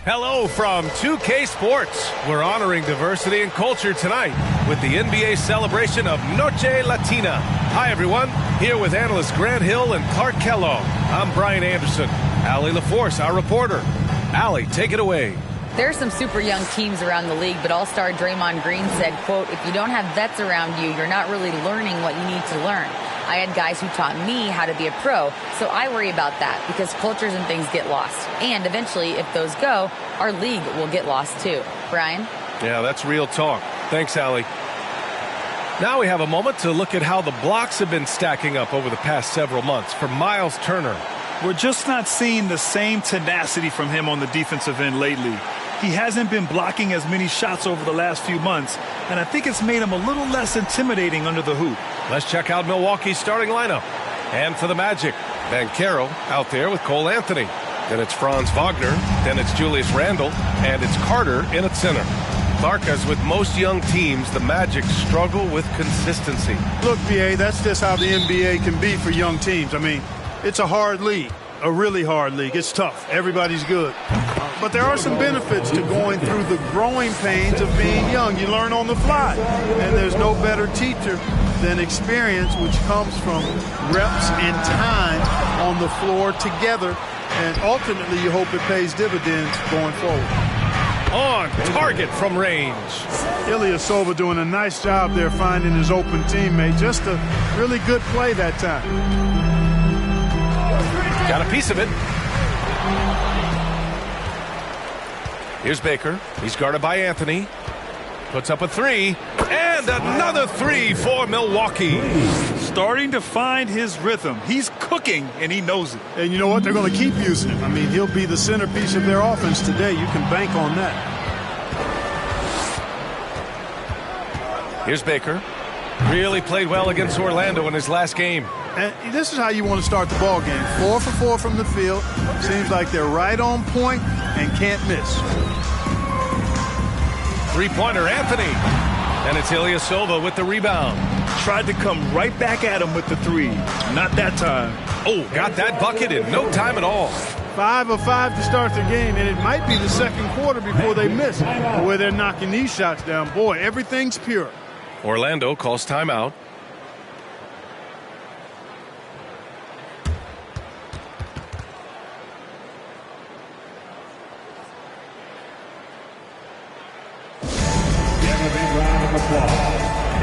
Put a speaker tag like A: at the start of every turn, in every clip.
A: Hello from 2K Sports. We're honoring diversity and culture tonight with the NBA celebration of Noche Latina. Hi, everyone. Here with analysts Grant Hill and Clark Kellogg. I'm Brian Anderson. Allie LaForce, our reporter. Allie, take it away.
B: There are some super young teams around the league, but All-Star Draymond Green said, quote, if you don't have vets around you, you're not really learning what you need to learn. I had guys who taught me how to be a pro, so I worry about that because cultures and things get lost. And eventually, if those go, our league will get lost too. Brian?
A: Yeah, that's real talk. Thanks, Allie. Now we have a moment to look at how the blocks have been stacking up over the past several months for Miles Turner.
C: We're just not seeing the same tenacity from him on the defensive end lately. He hasn't been blocking as many shots over the last few months, and I think it's made him a little less intimidating under the hoop.
A: Let's check out Milwaukee's starting lineup. And for the Magic, Banchero out there with Cole Anthony. Then it's Franz Wagner. Then it's Julius Randle. And it's Carter in at center. Clark, as with most young teams, the Magic struggle with consistency.
D: Look, PA, that's just how the NBA can be for young teams. I mean, it's a hard league, a really hard league. It's tough. Everybody's good. But there are some benefits to going through the growing pains of being young. You learn on the fly. And there's no better teacher than experience, which comes from reps and time on the floor together. And ultimately, you hope it pays dividends going forward.
A: On target from range.
D: Ilyasova doing a nice job there finding his open teammate. Just a really good play that time.
A: Got a piece of it. Here's Baker. He's guarded by Anthony. Puts up a three. And another three for Milwaukee.
C: Starting to find his rhythm. He's cooking, and he knows it.
D: And you know what? They're going to keep using him. I mean, he'll be the centerpiece of their offense today. You can bank on that.
A: Here's Baker. Really played well against Orlando in his last game.
D: And this is how you want to start the ball game. 4 for 4 from the field. Seems like they're right on point and can't miss.
A: Three-pointer, Anthony. And it's Ilyasova with the rebound.
C: Tried to come right back at him with the three. Not that time.
A: Oh, got that bucket in no time at all.
D: 5 of 5 to start their game, and it might be the second quarter before they miss. The way they're knocking these shots down, boy, everything's pure.
A: Orlando calls timeout.
E: Give a big round of applause.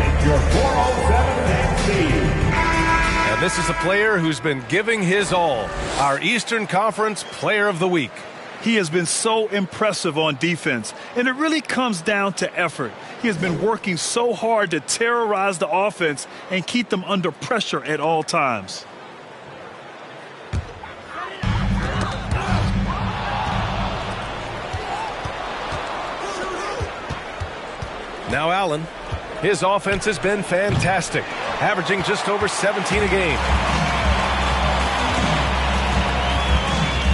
E: It's your 407 MC.
A: And this is a player who's been giving his all. Our Eastern Conference Player of the Week.
C: He has been so impressive on defense, and it really comes down to effort. He has been working so hard to terrorize the offense and keep them under pressure at all times.
A: Now Allen. His offense has been fantastic, averaging just over 17 a game.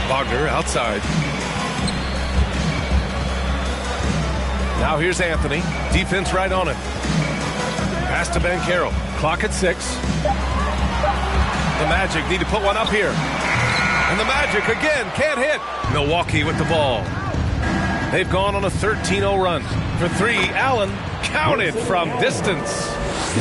A: Wagner outside. Now here's Anthony. Defense right on him. Pass to Banchero. Clock at 6. The Magic need to put one up here. And the Magic again can't hit. Milwaukee with the ball. They've gone on a 13-0 run. For 3, Allen counted from distance.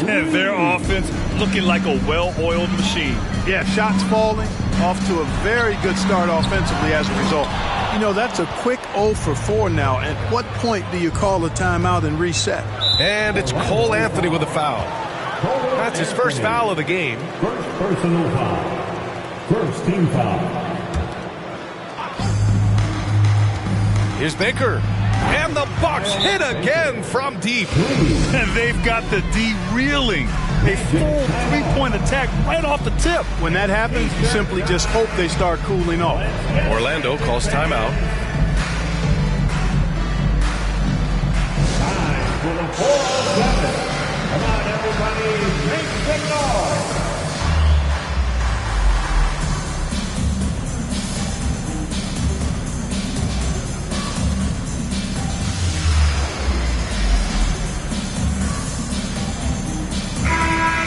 C: And their offense looking like a well-oiled machine.
D: Yeah, shots falling, off to a very good start offensively as a result. You know, that's a quick 0 for 4 now. At what point do you call a timeout and reset?
A: And it's Cole Anthony with a foul. That's his first foul of the game.
E: First personal foul. First team foul.
A: Here's Baker. And the Bucks hit again from deep.
C: And they've got the D reeling. A full three-point attack right off the tip.
D: When that happens, you simply just hope they start cooling off.
A: Orlando calls timeout.
E: Time for the 407. Come on, everybody, make some noise.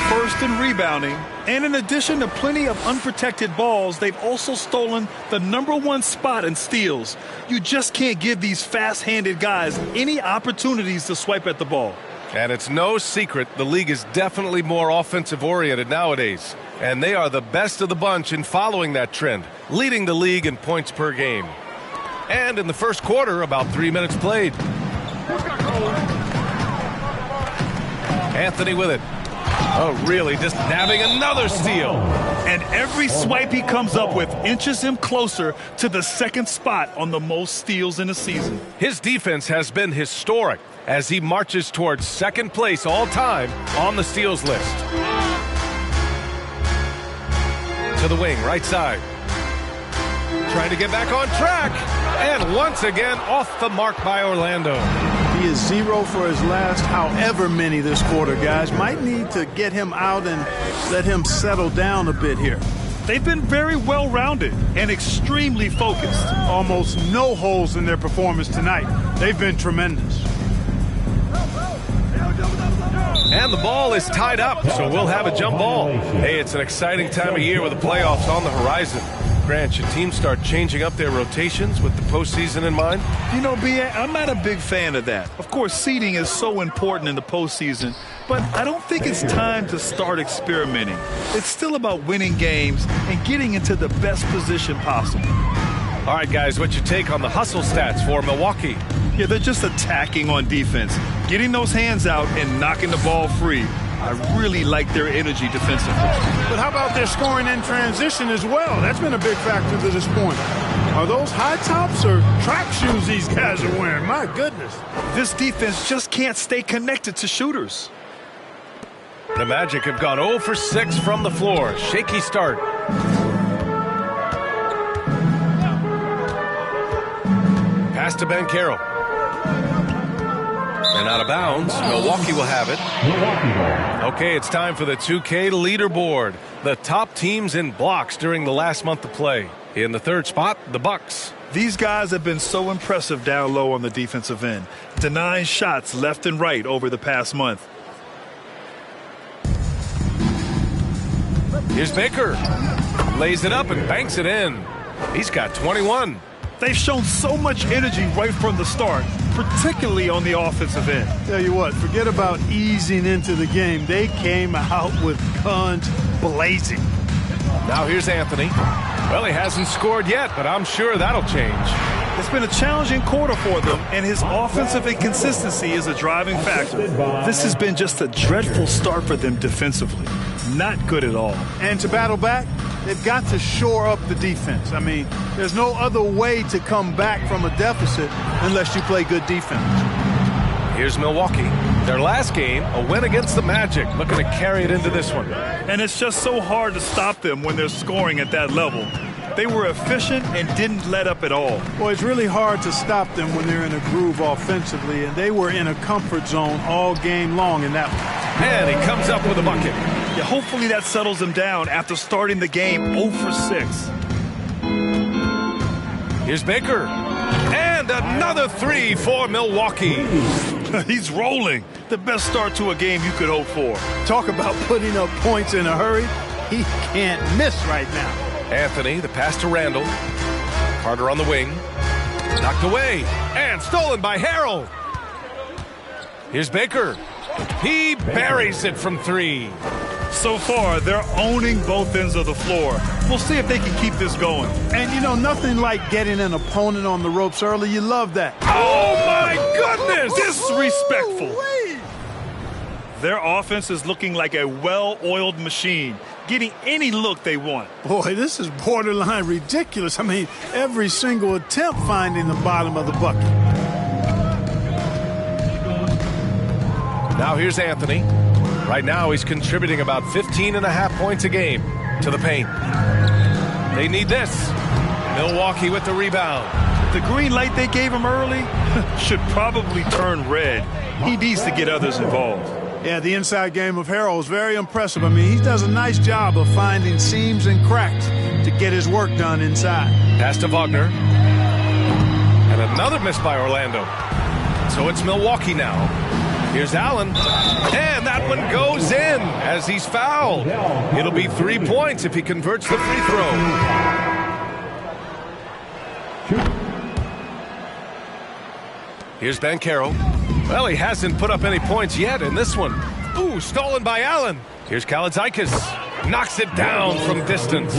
C: First and in rebounding, and in addition to plenty of unprotected balls, they've also stolen the #1 spot in steals. You just can't give these fast-handed guys any opportunities to swipe at the ball.
A: And it's no secret the league is definitely more offensive-oriented nowadays. And they are the best of the bunch in following that trend, leading the league in points per game. And in the first quarter, about 3 minutes played. Anthony with it. Oh, really, just nabbing another steal.
C: And every swipe he comes up with inches him closer to the second spot on the most steals in a season.
A: His defense has been historic as he marches towards second place all time on the steals list. To the wing, right side. Trying to get back on track. And once again, off the mark by Orlando.
D: He is 0 for his last however many this quarter, guys. Might need to get him out and let him settle down a bit here.
C: They've been very well-rounded and extremely focused.
D: Almost no holes in their performance tonight. They've been tremendous.
A: And the ball is tied up, so we'll have a jump ball. Hey, it's an exciting time of year with the playoffs on the horizon. Grant, should teams start changing up their rotations with the postseason in mind?
C: You know, B.A., I'm not a big fan of that. Of course, seeding is so important in the postseason, but I don't think it's time to start experimenting. It's still about winning games and getting into the best position possible.
A: All right, guys, what's your take on the hustle stats for Milwaukee?
C: Yeah, they're just attacking on defense, getting those hands out and knocking the ball free. I really like their energy defensively.
D: But how about their scoring in transition as well? That's been a big factor to this point. Are those high tops or track shoes these guys are wearing? My goodness.
C: This defense just can't stay connected to shooters.
A: The Magic have gone 0 for 6 from the floor. Shaky start. Pass to Ben Carroll. And out of bounds. Milwaukee will have it. Okay, it's time for the 2K leaderboard. The top teams in blocks during the last month of play. In the third spot, the Bucks.
C: These guys have been so impressive down low on the defensive end, denying shots left and right over the past month.
A: Here's Baker. Lays it up and banks it in. He's got 21.
C: They've shown so much energy right from the start, particularly on the offensive end.
D: Tell you what, forget about easing into the game. They came out with guns blazing.
A: Now here's Anthony. Well, he hasn't scored yet, but I'm sure that'll change.
C: It's been a challenging quarter for them, and his offensive inconsistency is a driving factor. This has been just a dreadful start for them defensively. Not good at all.
D: And to battle back, they've got to shore up the defense. I mean, there's no other way to come back from a deficit unless you play good defense.
A: Here's Milwaukee. Their last game, a win against the Magic, looking to carry it into this one.
C: And it's just so hard to stop them when they're scoring at that level. They were efficient and didn't let up at all.
D: Well, it's really hard to stop them when they're in a groove offensively, and they were in a comfort zone all game long in that one.
A: And he comes up with a bucket.
C: Yeah, hopefully that settles them down after starting the game 0 for 6.
A: Here's Baker. And another 3 for Milwaukee.
C: He's rolling. The best start to a game you could hope for.
D: Talk about putting up points in a hurry. He can't miss right now.
A: Anthony, the pass to Randall. Carter on the wing. Knocked away. And stolen by Harrell. Here's Baker. He buries it from 3.
C: So far, they're owning both ends of the floor. We'll see if they can keep this going.
D: And, you know, nothing like getting an opponent on the ropes early. You love that.
C: Oh, my goodness! Disrespectful. Their offense is looking like a well-oiled machine, getting any look they want.
D: Boy, this is borderline ridiculous. I mean, every single attempt finding the bottom of the bucket.
A: Now here's Anthony. Right now he's contributing about 15.5 points a game to the paint. They need this. Milwaukee with the rebound.
C: The green light they gave him early should probably turn red. He needs to get others involved.
D: Yeah, the inside game of Harrell is very impressive. I mean, he does a nice job of finding seams and cracks to get his work done inside.
A: Pass to Wagner. And another miss by Orlando. So it's Milwaukee now. Here's Allen. And that one goes in as he's fouled. It'll be 3 points if he converts the free throw. Here's Banchero. Well, he hasn't put up any points yet in this one. Ooh, stolen by Allen. Here's Kaladzikis. Knocks it down from distance.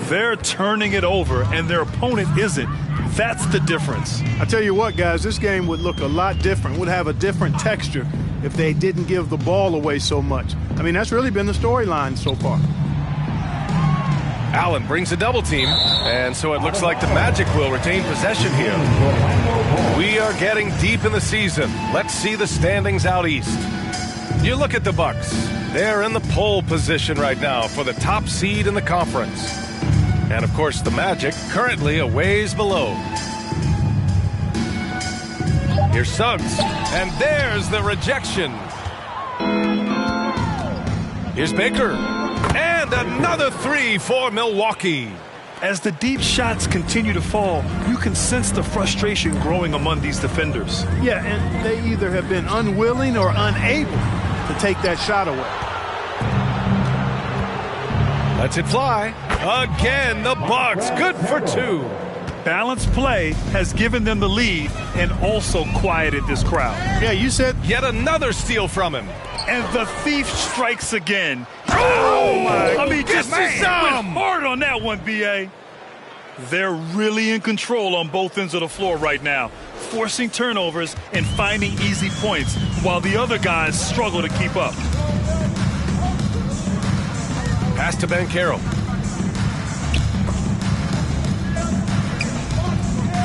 C: They're turning it over, and their opponent isn't. That's the difference.
D: I tell you what, guys, this game would look a lot different, would have a different texture if they didn't give the ball away so much. I mean, that's really been the storyline so far.
A: Allen brings a double team, and so it looks like the Magic will retain possession here. We are getting deep in the season. Let's see the standings out east. You look at the Bucks. They're in the pole position right now for the top seed in the conference. And, of course, the Magic currently a ways below. Here's Suggs, and there's the rejection. Here's Baker, and another three for Milwaukee.
C: As the deep shots continue to fall, you can sense the frustration growing among these defenders.
D: Yeah, and they either have been unwilling or unable to take that shot away.
A: Lets it fly. Again, the Bucks. Good for two.
C: Balanced play has given them the lead and also quieted this crowd.
D: Yeah, you said
A: yet another steal from him.
C: And the thief strikes again.
A: Oh my!
C: I mean, just went hard on that one, B.A. They're really in control on both ends of the floor right now, forcing turnovers and finding easy points while the other guys struggle to keep up.
A: Pass to Banchero.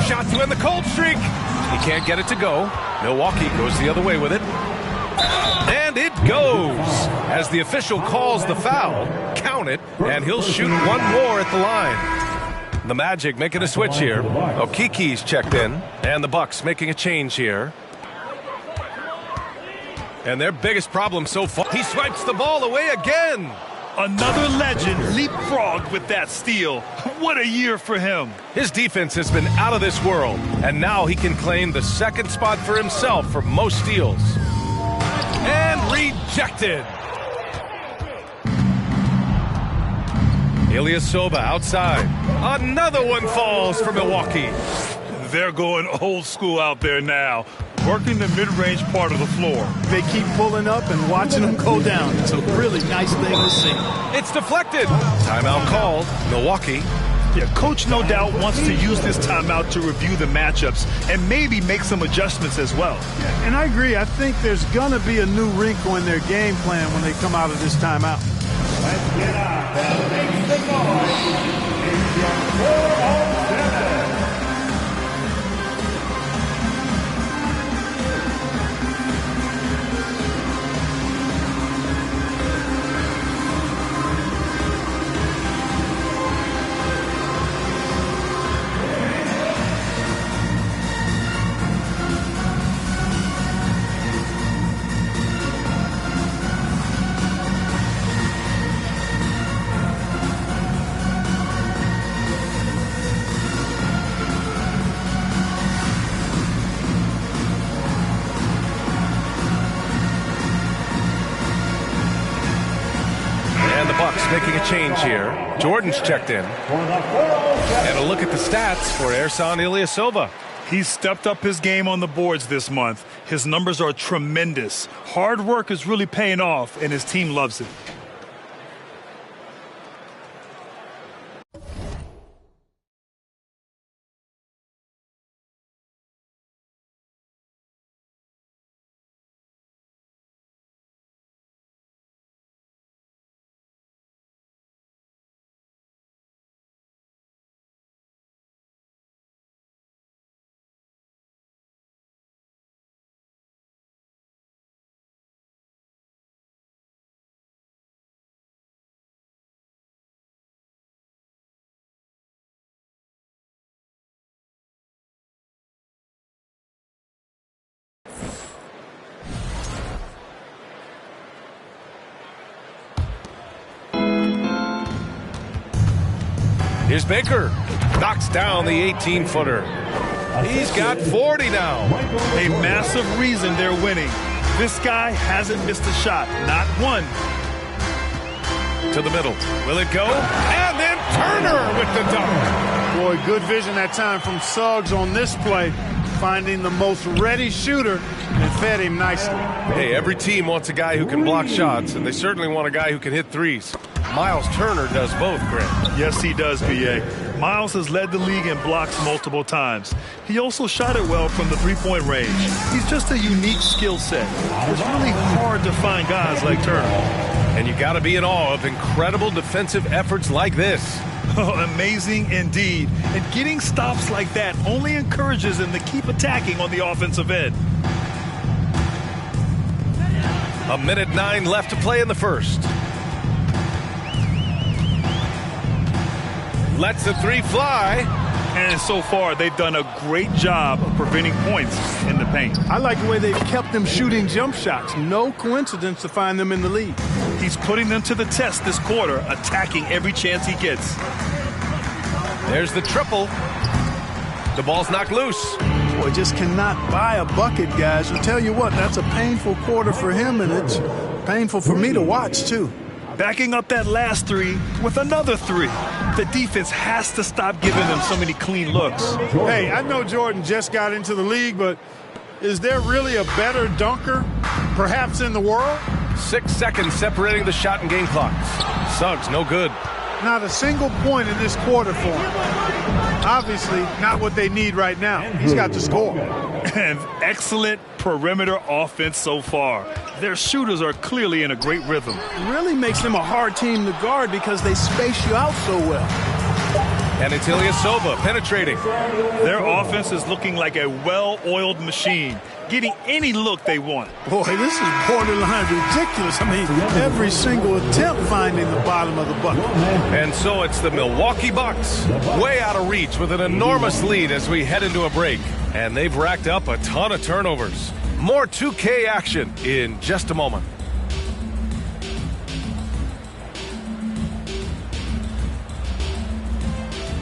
A: Shot to end the cold streak. He can't get it to go. Milwaukee goes the other way with it. And it goes. As the official calls the foul, count it, and he'll shoot one more at the line. The Magic making a switch here. Okiki's checked in, and the Bucks making a change here. And their biggest problem so far, he swipes the ball away again.
C: Another legend leapfrogged with that steal. What a year for him.
A: His defense has been out of this world, and now he can claim the second spot for himself for most steals. And rejected. Ilyasova outside. Another one falls for Milwaukee.
C: They're going old school out there now, working the mid-range part of the floor.
D: They keep pulling up and watching them go down. It's a really nice thing to see.
A: It's deflected. Timeout called. Milwaukee.
C: Yeah, coach no doubt wants to use this timeout to review the matchups and maybe make some adjustments as well.
D: Yeah, and I agree. I think there's going to be a new wrinkle in their game plan when they come out of this timeout.
E: Let's get out and make the noise. It's your 4-on-7.
A: Making a change here. Jordan's checked in. And a look at the stats for Ersan Ilyasova.
C: He's stepped up his game on the boards this month. His numbers are tremendous. Hard work is really paying off, and his team loves it.
A: Here's Baker. Knocks down the 18-footer. He's got 40 now.
C: A massive reason they're winning. This guy hasn't missed a shot, not one.
A: To the middle. Will it go? And then Turner with the dunk.
D: Boy, good vision that time from Suggs on this play, finding the most ready shooter and fed him nicely.
A: Hey, every team wants a guy who can block shots, and they certainly want a guy who can hit threes. Miles Turner does both, Grant.
C: Yes, he does, B.A. Miles has led the league in blocks multiple times. He also shot it well from the three-point range. He's just a unique skill set. It's really hard to find guys like Turner.
A: And you got to be in awe of incredible defensive efforts like this.
C: Oh, amazing indeed. And getting stops like that only encourages him to keep attacking on the offensive end.
A: 1:09 left to play in the first. Lets the three fly.
C: And so far, they've done a great job of preventing points in the paint.
D: I like the way they've kept them shooting jump shots. No coincidence to find them in the lead.
C: He's putting them to the test this quarter, attacking every chance he gets.
A: There's the triple. The ball's knocked loose.
D: Boy, just cannot buy a bucket, guys. I'll tell you what, that's a painful quarter for him, and it's painful for me to watch, too.
C: Backing up that last three with another three. The defense has to stop giving them so many clean looks.
D: Hey, I know Jordan just got into the league, but is there really a better dunker, perhaps, in the world?
A: 6 seconds separating the shot and game clocks. Suggs, no good.
D: Not a single point in this quarter for him. Obviously, not what they need right now. He's got to score.
C: And excellent perimeter offense so far. Their shooters are clearly in a great rhythm.
D: It really makes them a hard team to guard because they space you out so well.
A: And it's Ilyasova penetrating.
C: Their offense is looking like a well-oiled machine, getting any look they want.
D: Boy, this is borderline ridiculous. I mean, every single attempt finding the bottom of the bucket.
A: And so it's the Milwaukee Bucks, way out of reach with an enormous lead as we head into a break. And they've racked up a ton of turnovers. More 2K action in just a moment.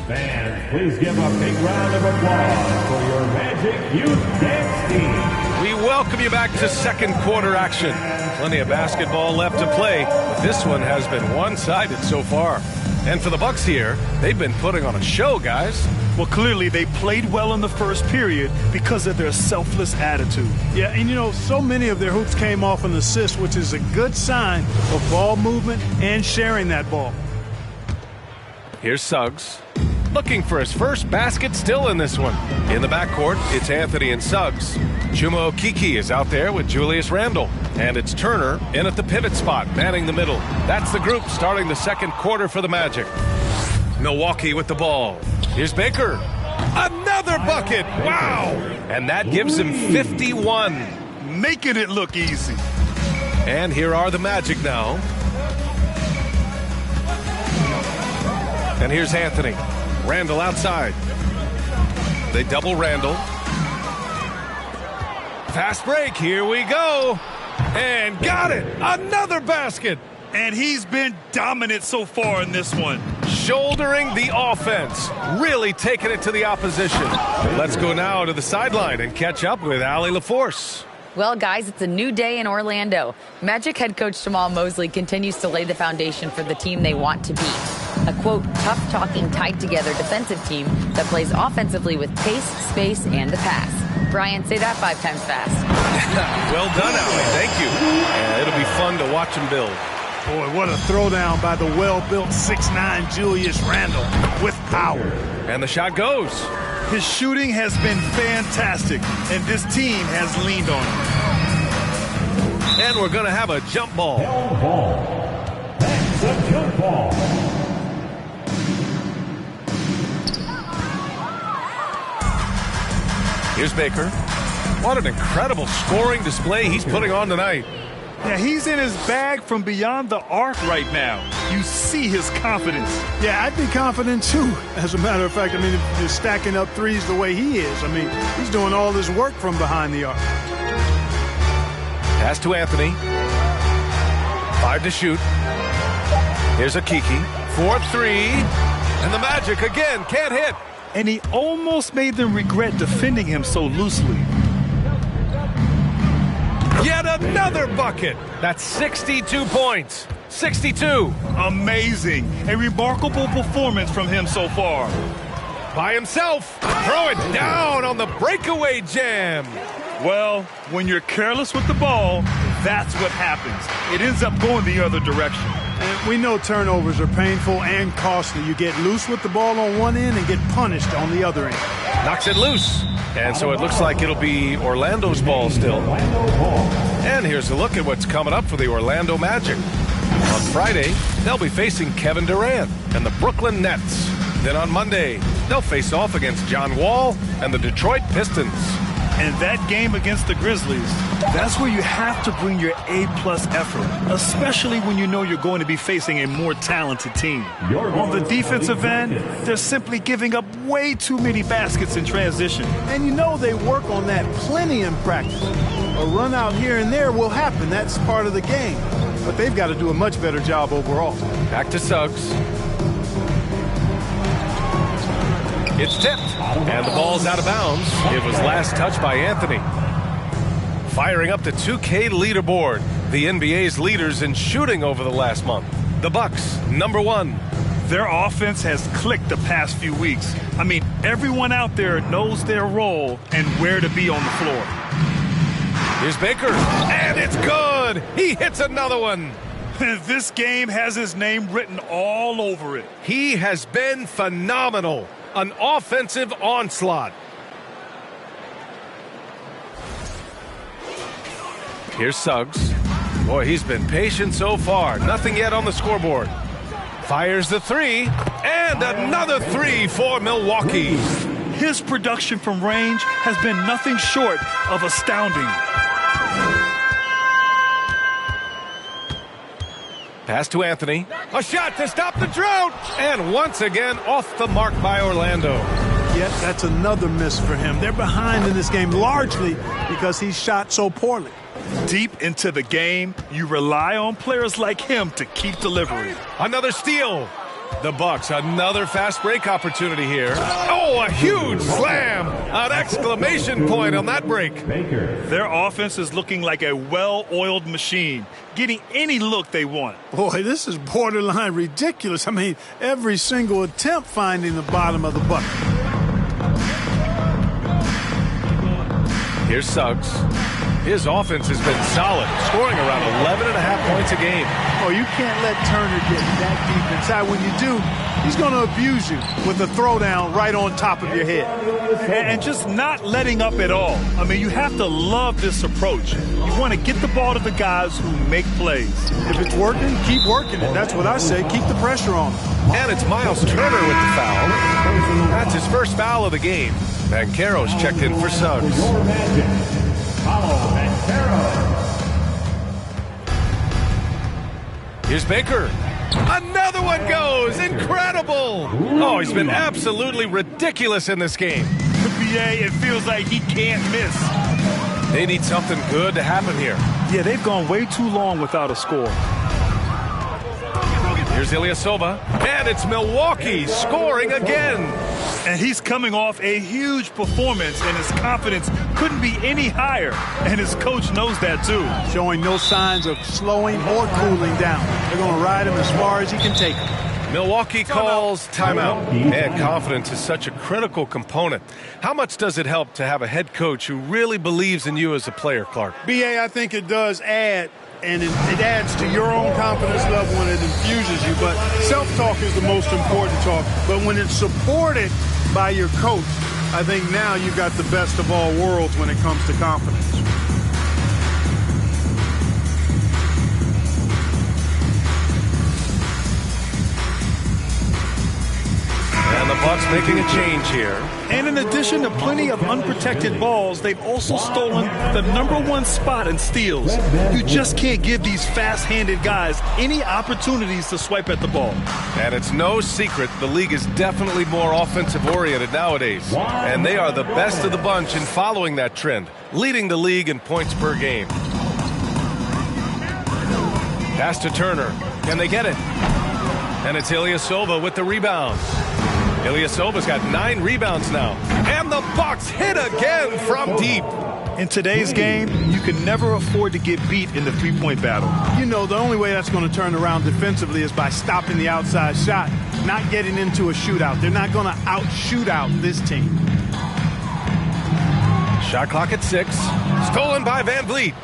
E: Fans, please give a big round of applause for your Magic Youth Dance Team.
A: We welcome you back to second quarter action. Plenty of basketball left to play, but this one has been one-sided so far. And for the Bucks here, they've been putting on a show, guys.
C: Well, clearly they played well in the first period because of their selfless attitude.
D: Yeah, and you know, so many of their hoops came off an assist, which is a good sign of ball movement and sharing that ball.
A: Here's Suggs, looking for his first basket still in this one. In the backcourt, it's Anthony and Suggs. Chuma Okeke is out there with Julius Randle. And it's Turner in at the pivot spot, manning the middle. That's the group starting the second quarter for the Magic. Milwaukee with the ball. Here's Baker. Another bucket. Wow. And that gives him 51.
C: Making it look easy.
A: And here are the Magic now. And here's Anthony. Randle outside. They double Randle. Fast break. Here we go. And got it. Another basket.
C: And he's been dominant so far in this one.
A: Shouldering the offense. Really taking it to the opposition. Let's go now to the sideline and catch up with Allie LaForce.
B: Well, guys, it's a new day in Orlando. Magic head coach Jamal Mosley continues to lay the foundation for the team they want to be. A, quote, tough-talking, tied-together defensive team that plays offensively with pace, space, and the pass. Brian, say that 5 times fast.
A: Well done, Allie. Thank you. And it'll be fun to watch him build.
D: Boy, what a throwdown by the well-built 6'9" Julius Randle with power.
A: And the shot goes.
C: His shooting has been fantastic, and this team has leaned on him.
A: And we're going to have a jump ball.
E: Jump ball. That's a jump ball.
A: Here's Baker. What an incredible scoring display he's putting on tonight.
C: Yeah, he's in his bag from beyond the arc right now. You see his confidence.
D: Yeah, I'd be confident too. As a matter of fact, I mean, if you're stacking up threes the way he is, I mean, he's doing all this work from behind the arc.
A: Pass to Anthony. 5 to shoot. Here's Okeke. 4-3. And the Magic again can't hit.
C: And he almost made them regret defending him so loosely.
A: Yet another bucket. That's 62 points. 62.
C: Amazing. A remarkable performance from him so far.
A: By himself. Throw it down on the breakaway jam.
C: Well, when you're careless with the ball, that's what happens. It ends up going the other direction.
D: And we know turnovers are painful and costly. You get loose with the ball on one end and get punished on the other end.
A: Knocks it loose. And so it looks like it'll be Orlando's ball still. And here's a look at what's coming up for the Orlando Magic. On Friday, they'll be facing Kevin Durant and the Brooklyn Nets. Then on Monday, they'll face off against John Wall and the Detroit Pistons.
C: And that game against the Grizzlies, that's where you have to bring your A-plus effort, especially when you know you're going to be facing a more talented team. On the defensive end, they're simply giving up way too many baskets in transition.
D: And you know they work on that plenty in practice. A run out here and there will happen. That's part of the game. But they've got to do a much better job overall.
A: Back to Suggs. It's tipped, and the ball's out of bounds. It was last touched by Anthony. Firing up the 2K leaderboard, the NBA's leaders in shooting over the last month. The Bucks, #1.
C: Their offense has clicked the past few weeks. I mean, everyone out there knows their role and where to be on the floor.
A: Here's Baker, and it's good. He hits another one.
C: This game has his name written all over it.
A: He has been phenomenal. An offensive onslaught. Here's Suggs. Boy, he's been patient so far. Nothing yet on the scoreboard. Fires the three, and another three for Milwaukee.
C: His production from range has been nothing short of astounding.
A: Pass to Anthony. A shot to stop the drought. And once again, off the mark by Orlando.
D: Yet that's another miss for him. They're behind in this game largely because he shot so poorly.
C: Deep into the game, you rely on players like him to keep delivering.
A: Another steal. The Bucks, another fast break opportunity here. Oh, a huge slam. An exclamation point on that break.
C: Their offense is looking like a well-oiled machine, getting any look they want.
D: Boy, this is borderline ridiculous. I mean, every single attempt finding the bottom of the bucket.
A: Here's Suggs. His offense has been solid, scoring around 11.5 points a game.
D: Oh, you can't let Turner get that deep inside. When you do, he's going to abuse you with a throwdown right on top of your head.
C: And just not letting up at all. I mean, you have to love this approach. You want to get the ball to the guys who make plays.
D: If it's working, keep working it. That's what I say. Keep the pressure on him.
A: And it's Miles Turner with the foul. That's his first foul of the game. Banchero's checked in for Suggs. Here's Baker. Another one goes. Incredible. Oh, he's been absolutely ridiculous in this game.
C: BA, it feels like he can't miss.
A: They need something good to happen here.
C: Yeah, they've gone way too long without a score.
A: Here's Ilyasova. And it's Milwaukee scoring again.
C: And he's coming off a huge performance, and his confidence couldn't be any higher. And his coach knows that, too.
D: Showing no signs of slowing or cooling down. They're going to ride him as far as he can take him.
A: Milwaukee calls timeout. And confidence is such a critical component. How much does it help to have a head coach who really believes in you as a player, Clark?
D: BA, I think it does add. And it adds to your own confidence level when it infuses you. But self-talk is the most important talk. But when it's supported by your coach, I think now you've got the best of all worlds when it comes to confidence.
A: And the Bucks making a change here.
C: And in addition to plenty of unprotected balls, they've also stolen the #1 spot in steals. You just can't give these fast-handed guys any opportunities to swipe at the ball.
A: And it's no secret the league is definitely more offensive-oriented nowadays. And they are the best of the bunch in following that trend, leading the league in points per game. Pass to Turner. Can they get it? And it's Ilyasova with the rebound. Ilyasova's got 9 rebounds now. And the Bucks hit again from deep.
C: In today's game, you can never afford to get beat in the three-point battle.
D: You know, the only way that's going to turn around defensively is by stopping the outside shot, not getting into a shootout. They're not going to out-shoot out this team.
A: Shot clock at 6. Stolen by Van Vliet.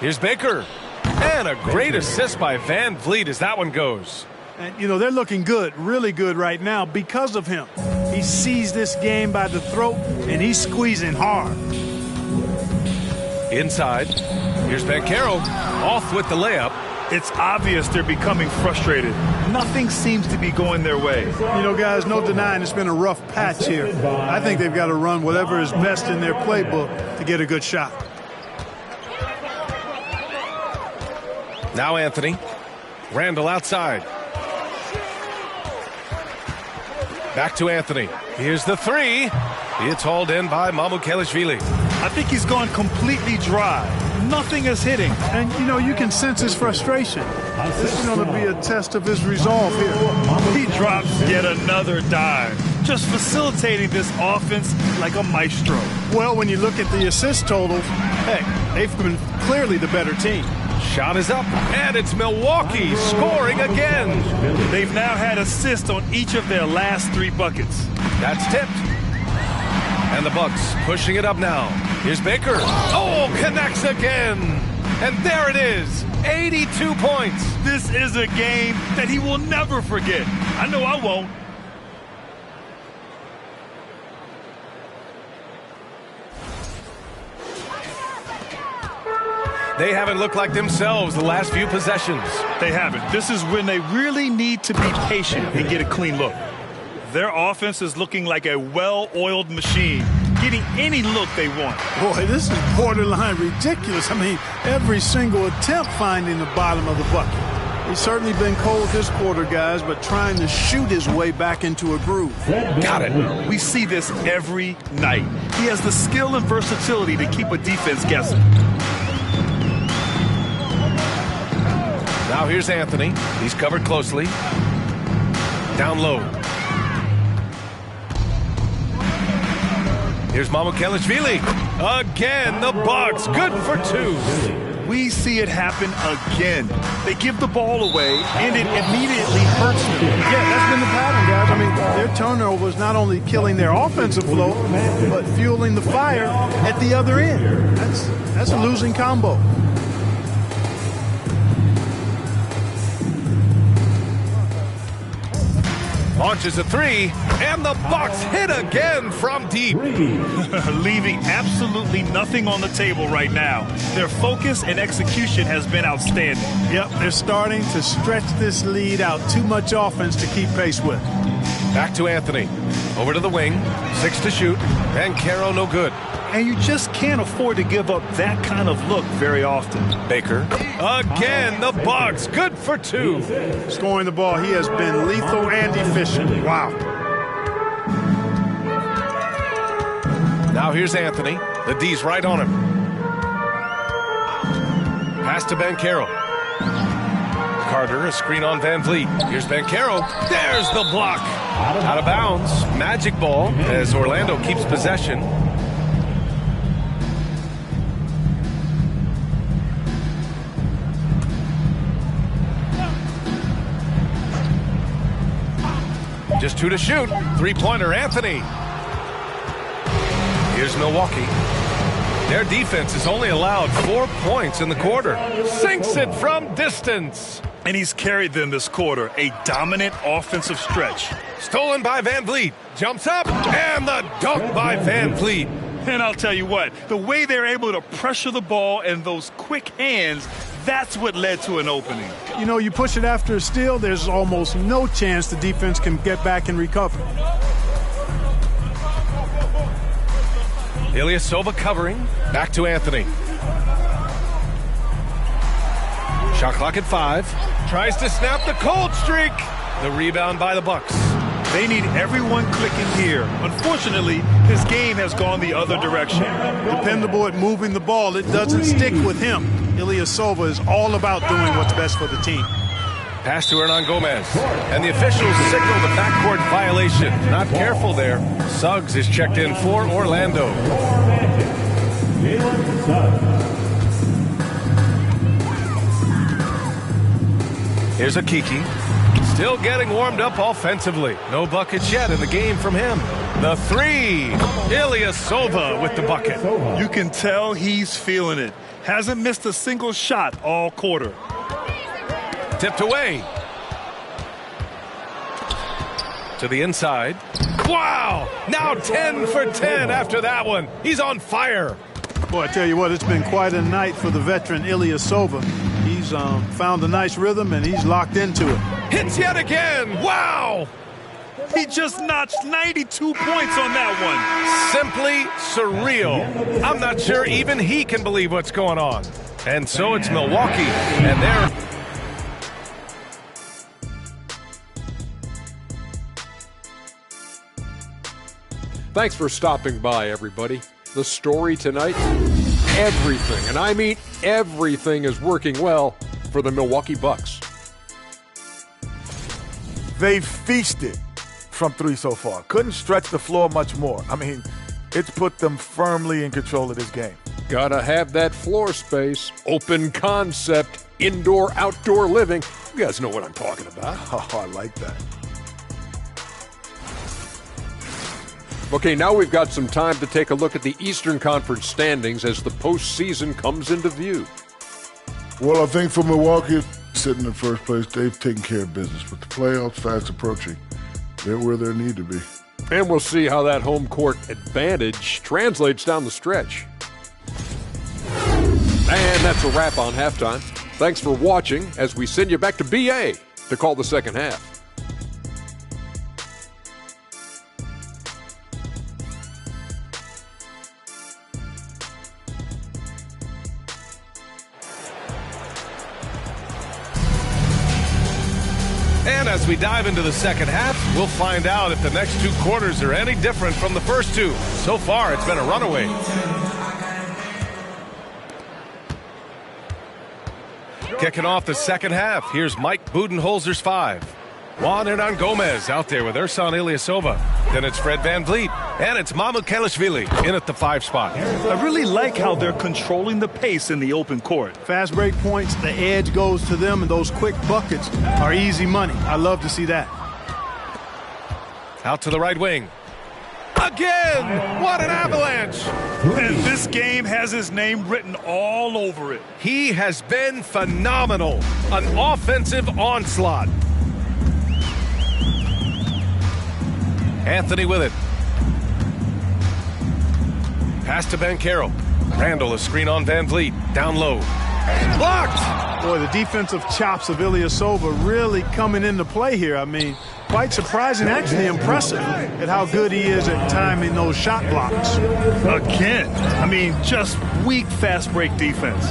A: Here's Baker. And a great assist by Van Vliet as that one goes.
D: And, you know, they're looking good, really good right now because of him. He sees this game by the throat, and he's squeezing hard.
A: Inside. Here's Banchero. Off with the layup.
C: It's obvious they're becoming frustrated. Nothing seems to be going their way.
D: You know, guys, no denying it's been a rough patch here. I think they've got to run whatever is best in their playbook to get a good shot.
A: Now Anthony. Randall outside. Back to Anthony. Here's the 3. It's hauled in by Mamukelashvili.
C: I think he's gone completely dry. Nothing is hitting.
D: And, you know, you can sense his frustration. This is going to be a test of his resolve here.
C: He drops yet another dime, just facilitating this offense like a maestro.
D: Well, when you look at the assist totals, heck, they've been clearly the better team.
A: Shot is up, and it's Milwaukee scoring again.
C: They've now had assists on each of their last 3 buckets.
A: That's tipped. And the Bucks pushing it up now. Here's Baker. Oh, connects again. And there it is, 82 points.
C: This is a game that he will never forget. I know I won't.
A: They haven't looked like themselves the last few possessions.
C: They haven't. This is when they really need to be patient and get a clean look. Their offense is looking like a well-oiled machine, getting any look they want.
D: Boy, this is borderline ridiculous. I mean, every single attempt finding the bottom of the bucket. He's certainly been cold this quarter, guys, but trying to shoot his way back into a groove.
C: Got it. We see this every night. He has the skill and versatility to keep a defense guessing.
A: Now here's Anthony. He's covered closely. Down low. Here's Mamukelashvili. Again, the Bucks. Good for 2.
C: We see it happen again. They give the ball away, and it immediately hurts them.
D: Yeah, that's been the pattern, guys. I mean, their turnovers not only killing their offensive flow, but fueling the fire at the other end. That's a losing combo.
A: Launches a 3, and the Bucks hit again from deep.
C: Leaving absolutely nothing on the table right now. Their focus and execution has been outstanding.
D: Yep, they're starting to stretch this lead out. Too much offense to keep pace with.
A: Back to Anthony. Over to the wing. 6 to shoot. Banchero no good.
C: And you just can't afford to give up that kind of look very often.
A: Baker. Again, the Bucks. Good for 2.
D: Scoring the ball, he has been lethal and efficient. Wow.
A: Now here's Anthony. The D's right on him. Pass to Banchero. Carter, a screen on Van Vliet. Here's Banchero. There's the block. Out of bounds. Magic ball as Orlando keeps possession. Just 2 to shoot. 3-pointer, Anthony. Here's Milwaukee. Their defense has only allowed 4 points in the quarter. Sinks it from distance.
C: And he's carried them this quarter. A dominant offensive stretch.
A: Stolen by Van Vliet. Jumps up. And the dunk by Van Vliet.
C: And I'll tell you what, the way they're able to pressure the ball and those quick hands, that's what led to an opening.
D: You know, you push it after a steal, there's almost no chance the defense can get back and recover.
A: Ilyasova covering. Back to Anthony. Shot clock at 5. Tries to snap the cold streak. The rebound by the Bucks.
C: They need everyone clicking here. Unfortunately, his game has gone the other direction.
D: Dependable at moving the ball. It doesn't stick with him. Ilyasova is all about doing what's best for the team.
A: Pass to Hernan Gomez. And the officials signal the backcourt violation. Not careful there. Suggs is checked in for Orlando. Here's a Kiki. Still getting warmed up offensively. No buckets yet in the game from him. The three. Ilyasova with the bucket.
C: You can tell he's feeling it. Hasn't missed a single shot all quarter.
A: Tipped away. To the inside. Wow! Now 10 for 10 after that one. He's on fire.
D: Boy, I tell you what, it's been quite a night for the veteran Ilyasova. He's found a nice rhythm, and he's locked into it.
A: Hits yet again. Wow!
C: He just notched 92 points on that one.
A: Simply surreal. I'm not sure even he can believe what's going on. And so it's Milwaukee, and they're...
F: Thanks for stopping by, everybody. The story tonight, everything, and I mean everything, is working well for the Milwaukee Bucks.
G: They've feasted from three so far. Couldn't stretch the floor much more. I mean, it's put them firmly in control of this game.
F: Gotta have that floor space, open concept, indoor-outdoor living. You guys know what I'm talking about.
G: Oh, I like that.
F: Okay, now we've got some time to take a look at the Eastern Conference standings as the postseason comes into view.
H: Well, I think for Milwaukee, sitting in first place, they've taken care of business. But the playoffs fast approaching, they're where they need to be.
F: And we'll see how that home court advantage translates down the stretch. And that's a wrap on halftime. Thanks for watching as we send you back to BA to call the second half.
A: And as we dive into the second half, we'll find out if the next two quarters are any different from the first two. So far, it's been a runaway. Kicking off the second half, here's Mike Budenholzer's five. Juan Hernan Gomez out there with Ersan Ilyasova. Then it's Fred VanVleet. And it's Mamu Kelishvili in at the 5 spot.
C: I really like how they're controlling the pace in the open court.
D: Fast break points, the edge goes to them, and those quick buckets are easy money. I love to see that.
A: Out to the right wing. Again! What an avalanche!
C: And this game has his name written all over it.
A: He has been phenomenal. An offensive onslaught. Anthony with it. Pass to Banchero. Randall, a screen on VanVleet. Down low. Blocked!
D: Boy, the defensive chops of Ilyasova really coming into play here. I mean, quite surprising, actually impressive at how good he is at timing those shot blocks.
C: Again, I mean, just weak fast break defense.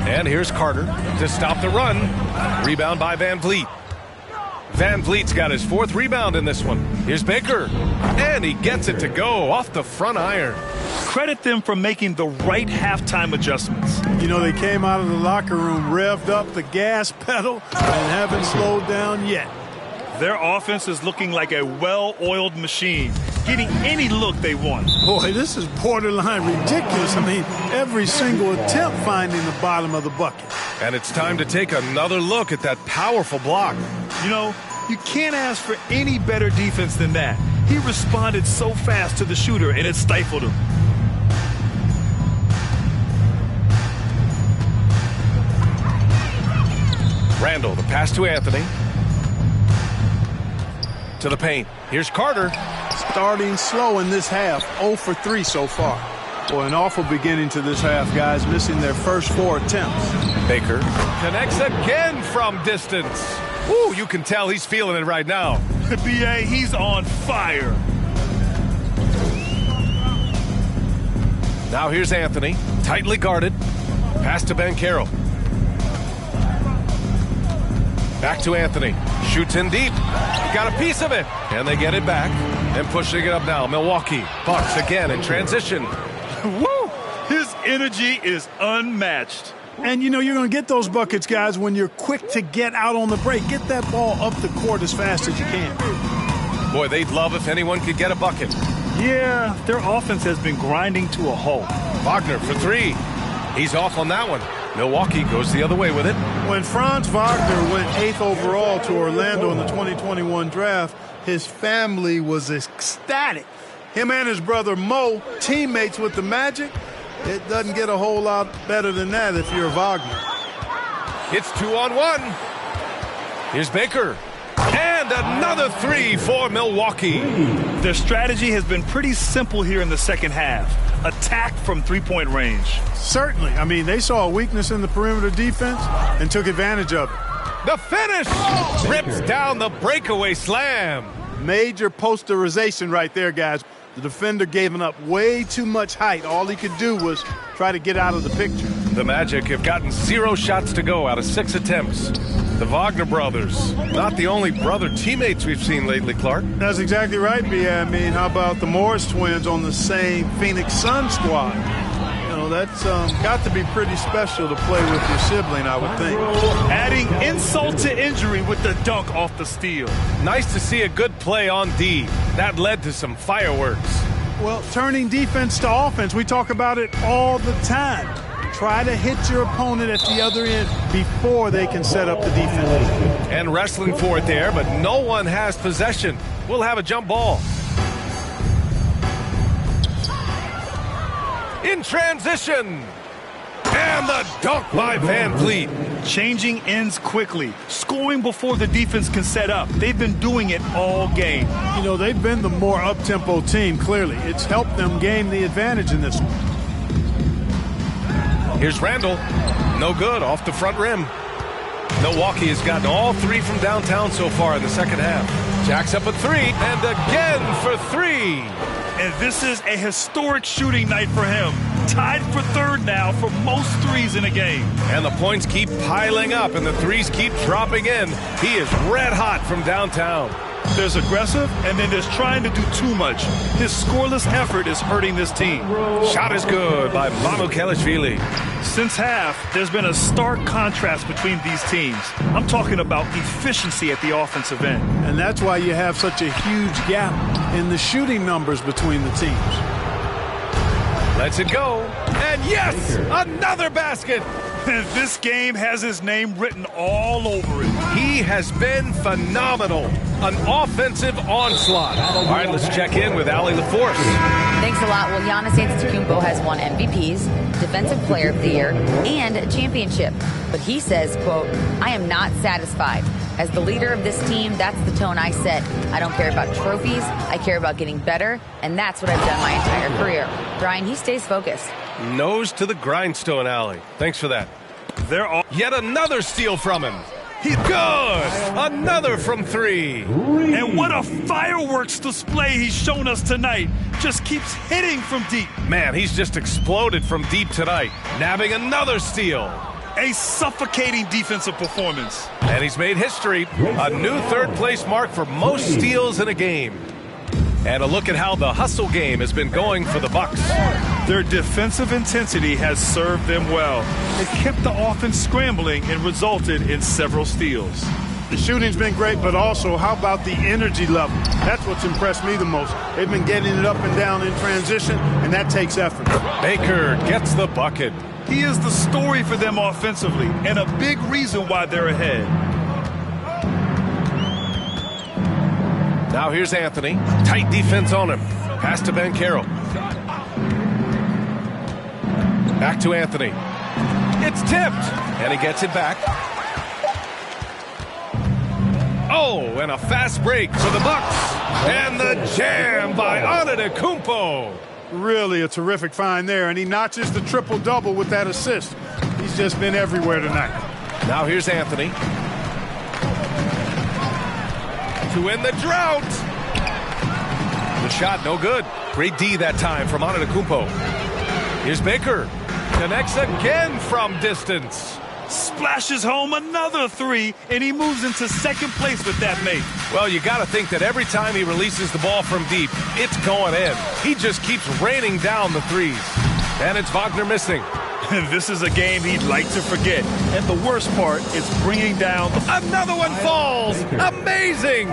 A: And here's Carter to stop the run. Rebound by VanVleet. VanVleet's got his 4th rebound in this one. Here's Baker. And he gets it to go off the front iron.
C: Credit them for making the right halftime adjustments.
D: You know, they came out of the locker room, revved up the gas pedal, and haven't slowed down yet.
C: Their offense is looking like a well-oiled machine, getting any look they want.
D: Boy, this is borderline ridiculous. I mean, every single attempt finding the bottom of the bucket.
A: And it's time to take another look at that powerful block.
C: You know, you can't ask for any better defense than that. He responded so fast to the shooter, and it stifled him.
A: Randall, the pass to Anthony. To the paint. Here's Carter.
D: Starting slow in this half, 0 for 3 so far. Boy, an awful beginning to this half, guys, missing their first 4 attempts.
A: Baker connects again from distance. Ooh, you can tell he's feeling it right now.
C: B.A., he's on fire.
A: Now here's Anthony, tightly guarded. Pass to Banchero. Back to Anthony. Shoots in deep. Got a piece of it. And they get it back. And pushing it up now. Milwaukee. Bucks again in transition.
C: Woo! His energy is unmatched.
D: And, you know, you're going to get those buckets, guys, when you're quick to get out on the break. Get that ball up the court as fast as you can.
A: Boy, they'd love if anyone could get a bucket.
C: Yeah, their offense has been grinding to a halt.
A: Wagner for three. He's off on that one. Milwaukee goes the other way with it.
D: When Franz Wagner went 8th overall to Orlando in the 2021 draft, his family was ecstatic. Him and his brother Mo, teammates with the Magic. It doesn't get a whole lot better than that if you're Wagner.
A: It's 2-on-1. Here's Baker. And another three for Milwaukee.
C: Their strategy has been pretty simple here in the second half. Attack from three-point range.
D: Certainly. I mean, they saw a weakness in the perimeter defense and took advantage of it.
A: The finish! Rips down the breakaway slam.
D: Major posterization right there, guys. The defender gave up way too much height. All he could do was try to get out of the picture.
A: The Magic have gotten 0 shots to go out of 6 attempts. The Wagner brothers, not the only brother teammates we've seen lately, Clark.
D: That's exactly right, B.A. I mean, how about the Morris twins on the same Phoenix Sun squad? You know, that's got to be pretty special to play with your sibling, I would think.
C: Adding insult to injury with the dunk off the steal.
A: Nice to see a good play on D. That led to some fireworks.
D: Well, turning defense to offense, we talk about it all the time. Try to hit your opponent at the other end before they can set up the defense.
A: And wrestling for it there, but no one has possession. We'll have a jump ball. In transition. And the dunk by Van Fleet.
C: Changing ends quickly. Scoring before the defense can set up. They've been doing it all game.
D: You know, they've been the more up-tempo team, clearly. It's helped them gain the advantage in this one.
A: Here's Randall. No good, off the front rim. Milwaukee has gotten all three from downtown so far in the second half. Jacks up a three, and again for three.
C: And this is a historic shooting night for him. Tied for third now for most threes in a game.
A: And the points keep piling up, and the threes keep dropping in. He is red hot from downtown.
C: There's aggressive, and then there's trying to do too much. His scoreless effort is hurting this team.
A: Shot is good by Manu Kelishvili.
C: Since half, there's been a stark contrast between these teams. I'm talking about efficiency at the offensive end.
D: And that's why you have such a huge gap in the shooting numbers between the teams.
A: Lets it go. And yes, another basket.
C: This game has his name written all over it.
A: He has been phenomenal. An offensive onslaught. All right, let's check in with Allie LaForce.
B: Thanks a lot. Well, Giannis Antetokounmpo has won MVPs, Defensive Player of the Year, and a championship. But he says, quote, I am not satisfied. As the leader of this team, that's the tone I set. I don't care about trophies. I care about getting better, and that's what I've done my entire career. Brian, he stays focused.
A: Nose to the grindstone, Allie. Thanks for that. Yet another steal from him. He's good. Another from three.
C: And what a fireworks display he's shown us tonight. Just keeps hitting from deep.
A: Man, he's just exploded from deep tonight. Nabbing another steal.
C: A suffocating defensive performance.
A: And he's made history. A new third-place mark for most steals in a game. And a look at how the hustle game has been going for the Bucks.
C: Their defensive intensity has served them well. It kept the offense scrambling and resulted in several steals.
D: The shooting's been great, but also how about the energy level? That's what's impressed me the most. They've been getting it up and down in transition, and that takes effort.
A: Baker gets the bucket.
C: He is the story for them offensively, and a big reason why they're ahead.
A: Now here's Anthony. Tight defense on him. Pass to Banchero. Back to Anthony. It's tipped. And he gets it back. Oh, and a fast break for the Bucks. And the jam by Antetokounmpo.
D: Really a terrific find there, and he notches the triple-double with that assist. He's just been everywhere tonight.
A: Now here's Anthony. To end the drought. The shot, no good. Great D that time from Antetokounmpo. Here's Baker. Connects again from distance.
C: Splashes home another three, and he moves into second place with that make.
A: Well, you got to think that every time he releases the ball from deep, it's going in. He just keeps raining down the threes. And it's Wagner missing.
C: This is a game he'd like to forget. And the worst part is bringing down. Another one falls. Amazing.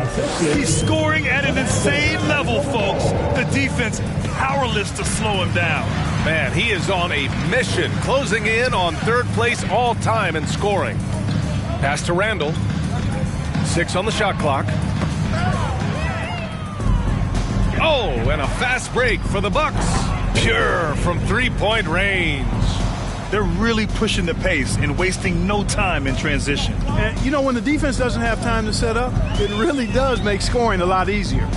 C: He's scoring at an insane level, folks. The defense powerless to slow him down.
A: Man, he is on a mission, closing in on third place all time in scoring. Pass to Randall. 6 on the shot clock. Oh, and a fast break for the Bucks. Pure from three-point range.
C: They're really pushing the pace and wasting no time in transition.
D: And, you know, when the defense doesn't have time to set up, it really does make scoring a lot easier.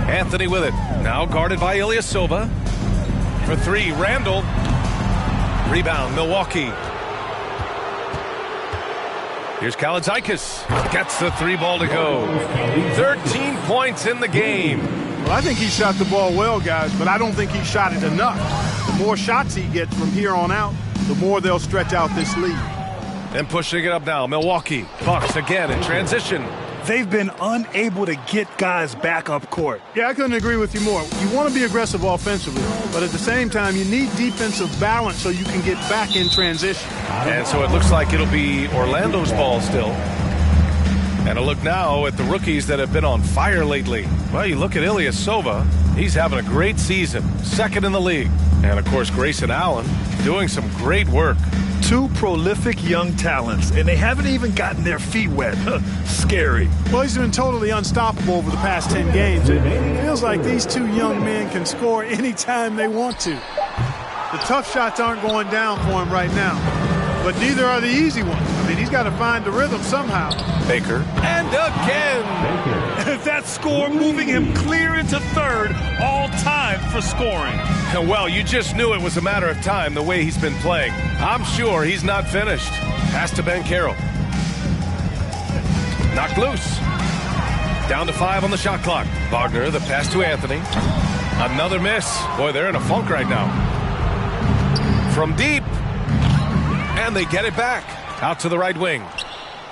A: Anthony with it. Now guarded by Ilyasova. For 3, Randall. Rebound, Milwaukee. Here's Kaladzikis. Gets the 3 ball to go. 13 points in the game.
D: Well, I think he shot the ball well, guys, but I don't think he shot it enough. The more shots he gets from here on out, the more they'll stretch out this lead.
A: And pushing it up now, Milwaukee. Bucks again in transition.
C: They've been unable to get guys back up court.
D: Yeah, I couldn't agree with you more. You want to be aggressive offensively, but at the same time, you need defensive balance so you can get back in transition.
A: And so it looks like it'll be Orlando's ball still. And a look now at the rookies that have been on fire lately. Well, you look at Ilyasova. He's having a great season. 2nd in the league. And, of course, Grayson Allen doing some great work.
C: 2 prolific young talents, and they haven't even gotten their feet wet. Scary.
D: Well, he's been totally unstoppable over the past 10 games. It feels like these 2 young men can score anytime they want to. The tough shots aren't going down for him right now, but neither are the easy ones. I mean, he's got to find the rhythm somehow.
A: Baker. And again.
C: That score moving him clear into 3rd all time for scoring.
A: Well, you just knew it was a matter of time the way he's been playing. I'm sure he's not finished. Pass to Ben Carroll. Knocked loose. Down to 5 on the shot clock. Wagner, the pass to Anthony. Another miss. Boy, they're in a funk right now. From deep. And they get it back. Out to the right wing.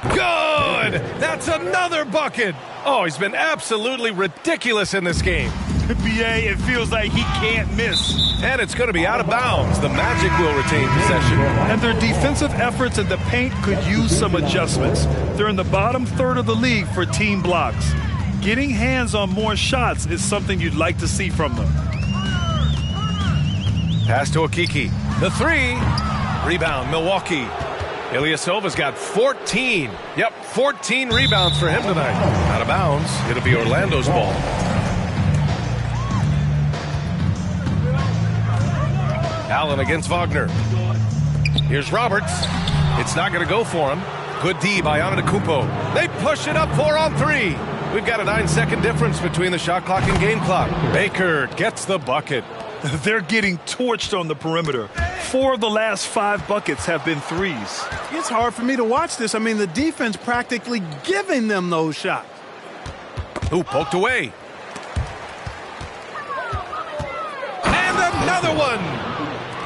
A: Good! That's another bucket! Oh, he's been absolutely ridiculous in this game.
C: BA, it feels like he can't miss.
A: And it's going to be out of bounds. The Magic will retain possession.
C: And their defensive efforts in the paint could use some adjustments. They're in the bottom 3rd of the league for team blocks. Getting hands on more shots is something you'd like to see from them.
A: Pass to Okiki. The 3. Rebound, Milwaukee. Ilyasova's got 14. Yep, 14 rebounds for him tonight. Out of bounds. It'll be Orlando's ball. Allen against Wagner. Here's Roberts. It's not going to go for him. Good D by Antetokounmpo. They push it up 4 on 3. We've got a 9-second difference between the shot clock and game clock. Baker gets the bucket.
C: They're getting torched on the perimeter. 4 of the last 5 buckets have been threes.
D: It's hard for me to watch this. I mean, the defense practically giving them those shots.
A: Who poked away? And another one!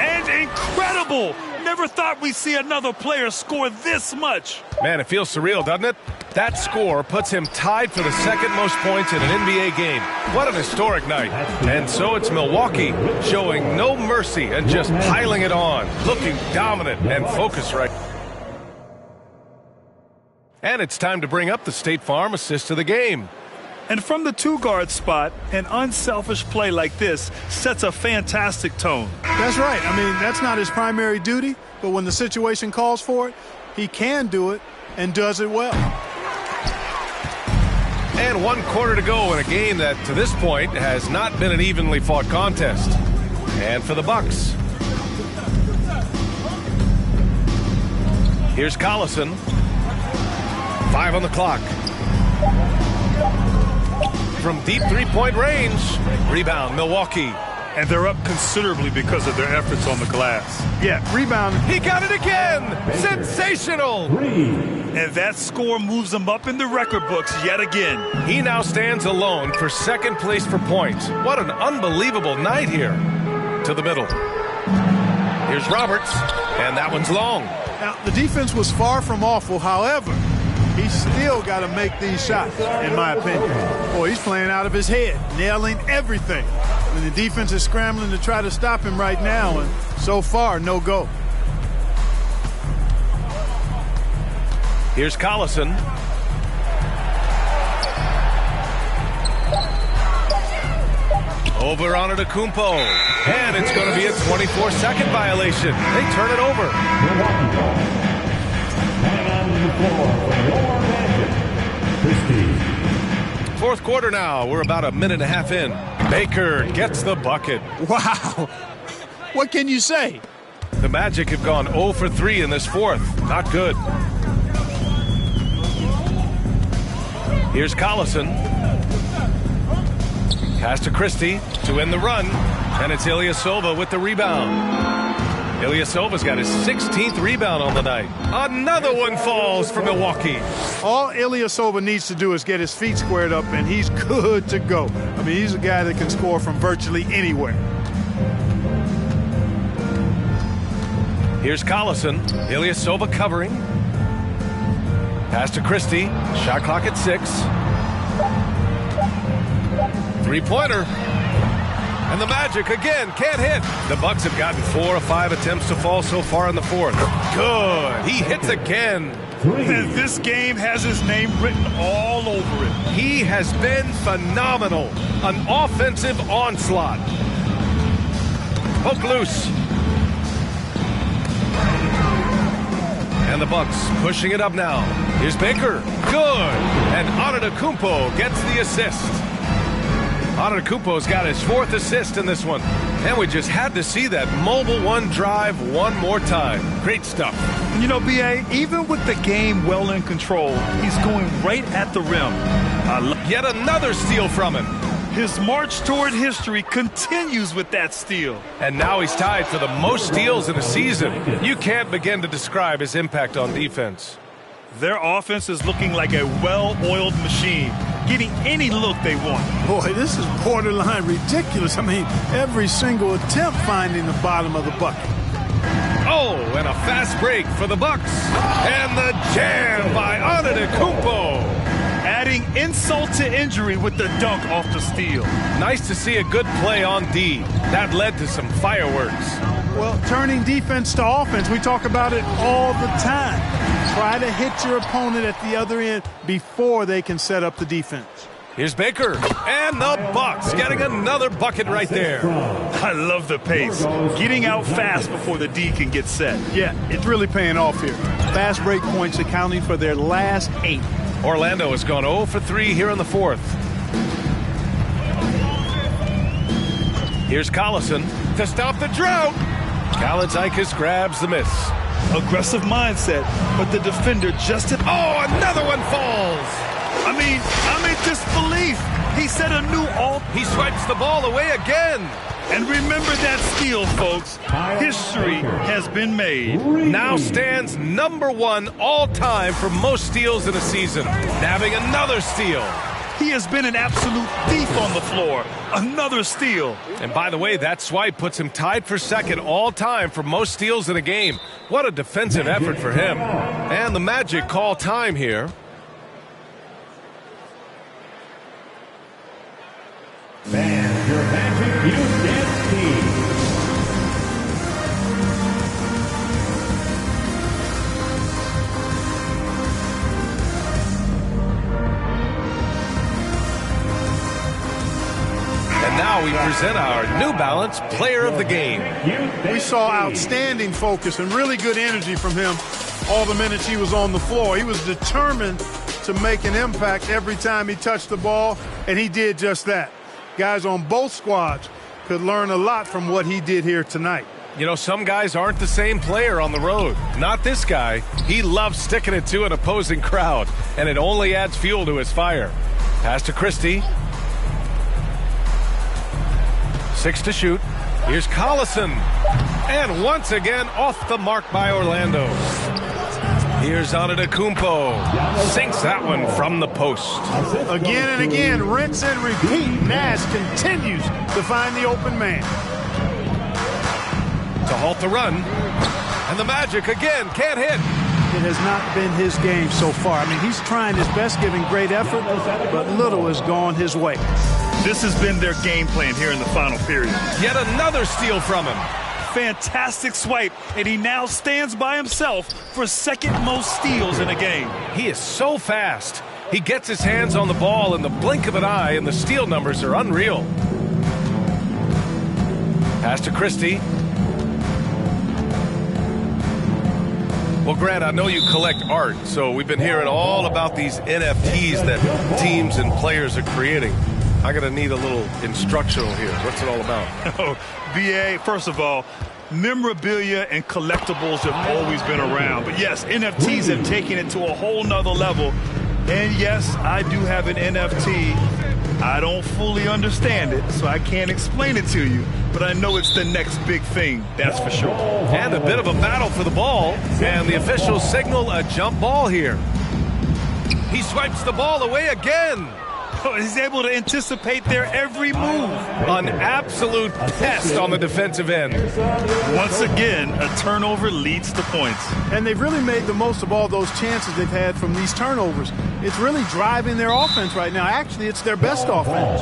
C: And incredible! Never thought we'd see another player score this much.
A: Man, it feels surreal, doesn't it? That score puts him tied for the 2nd most points in an NBA game. What an historic night. And so it's Milwaukee showing no mercy and just piling it on, looking dominant and focused right. And it's time to bring up the State Farm assist of the game.
C: And from the 2-guard spot, an unselfish play like this sets a fantastic tone.
D: That's right. I mean, that's not his primary duty, but when the situation calls for it, he can do it and does it well.
A: And 1 quarter to go in a game that, to this point, has not been an evenly fought contest. And for the Bucks. Here's Collison. 5 on the clock. From deep 3-point range. Rebound, Milwaukee.
C: And they're up considerably because of their efforts on the glass.
D: Yeah, rebound.
A: He got it again! Sensational!
C: And that score moves him up in the record books yet again.
A: He now stands alone for 2nd place for points. What an unbelievable night here. To the middle. Here's Roberts, and that one's long.
D: Now, the defense was far from awful. However, He's still got to make these shots, in my opinion. Boy, he's playing out of his head, nailing everything. And the defense is scrambling to try to stop him right now, and so far, no go.
A: Here's Collison. Over on Antetokounmpo. And it's going to be a 24-second violation. They turn it over. Fourth quarter now. We're about a minute and a half in. Baker gets the bucket.
D: Wow. What can you say?
A: The Magic have gone 0 for 3 in this fourth. Not good. Here's Collison. Pass to Christie to end the run, and it's Ilyasova with the rebound. Ilyasova's got his 16th rebound on the night. Another one falls for Milwaukee.
D: All Ilyasova needs to do is get his feet squared up, and he's good to go. I mean, he's a guy that can score from virtually anywhere.
A: Here's Collison. Ilyasova covering. Pass to Christie. Shot clock at 6. Three-pointer. And the Magic again can't hit. The Bucks have gotten 4 of 5 attempts to fall so far in the fourth. Good. He hits again.
C: This game has his name written all over it.
A: He has been phenomenal. An offensive onslaught. Poke loose. And the Bucks pushing it up now. Here's Baker. Good. And Antetokounmpo gets the assist. Antetokounmpo's got his 4th assist in this one. And we just had to see that mobile one drive one more time. Great stuff.
C: You know, B.A., even with the game well in control, he's going right at the rim.
A: Yet another steal from him.
C: His march toward history continues with that steal.
A: And now he's tied for the most steals in a season. You can't begin to describe his impact on defense.
C: Their offense is looking like a well-oiled machine, getting any look they want.
D: Boy, this is borderline ridiculous. I mean, every single attempt finding the bottom of the bucket.
A: Oh, and a fast break for the Bucks. And the jam by Antetokounmpo.
C: Adding insult to injury with the dunk off the steal.
A: Nice to see a good play on D. That led to some fireworks.
D: Well, turning defense to offense, we talk about it all the time. Try to hit your opponent at the other end before they can set up the defense.
A: Here's Baker, and the Bucks getting another bucket right there.
C: I love the pace. Getting out fast before the D can get set.
D: Yeah, it's really paying off here. Fast break points accounting for their last 8.
A: Orlando has gone 0 for 3 here in the fourth. Here's Collison to stop the drought. Kalaitzakis grabs the miss.
C: Aggressive mindset, but the defender just hit.
A: Oh, another one falls.
C: I mean, I'm in disbelief. He set a new all.
A: He swipes the ball away again.
C: And remember that steal, folks. History has been made.
A: Now stands #1 all-time for most steals in a season, nabbing another steal.
C: He has been an absolute thief on the floor. Another steal.
A: And by the way, that swipe puts him tied for second all-time for most steals in a game. What a defensive effort for him. And the Magic call time here.
E: And your Magic Youth Dance Team.
A: And now we present our New Balance Player of the Game.
D: We saw outstanding focus and really good energy from him all the minutes he was on the floor. He was determined to make an impact every time he touched the ball, and he did just that. Guys on both squads could learn a lot from what he did here tonight.
A: You know, some guys aren't the same player on the road. Not this guy. He loves sticking it to an opposing crowd, and it only adds fuel to his fire. Pass to Christie. 6 to shoot. Here's Collison. And once again, off the mark by Orlando. Here's Antetokounmpo. Sinks that one from the post.
D: Again and again, rinse and repeat. Nash continues to find the open man.
A: To halt the run. And the Magic again can't hit.
D: it has not been his game so far. I mean, he's trying his best, giving great effort, but little has gone his way.
C: This has been their game plan here in the final period.
A: Yet another steal from him.
C: Fantastic swipe, and he now stands by himself for second most steals in a game.
A: He is so fast. He gets his hands on the ball in the blink of an eye, and the steal numbers are unreal. Pass to Christie. Well, Grant, I know you collect art, so we've been hearing all about these NFTs that teams and players are creating. I'm going to need a little instructional here. What's it all about?
C: Oh, BA, first of all, memorabilia and collectibles have always been around. But yes, NFTs have taken it to a whole nother level. And yes, I do have an NFT. I don't fully understand it, so I can't explain it to you. But I know it's the next big thing, that's for sure.
A: And a bit of a battle for the ball. And the officials signal a jump ball here. He swipes the ball away again.
C: He's able to anticipate their every move.
A: An absolute pest on the defensive end.
C: Once again, a turnover leads to points.
D: And they've really made the most of all those chances they've had from these turnovers. It's really driving their offense right now. Actually, it's their best offense.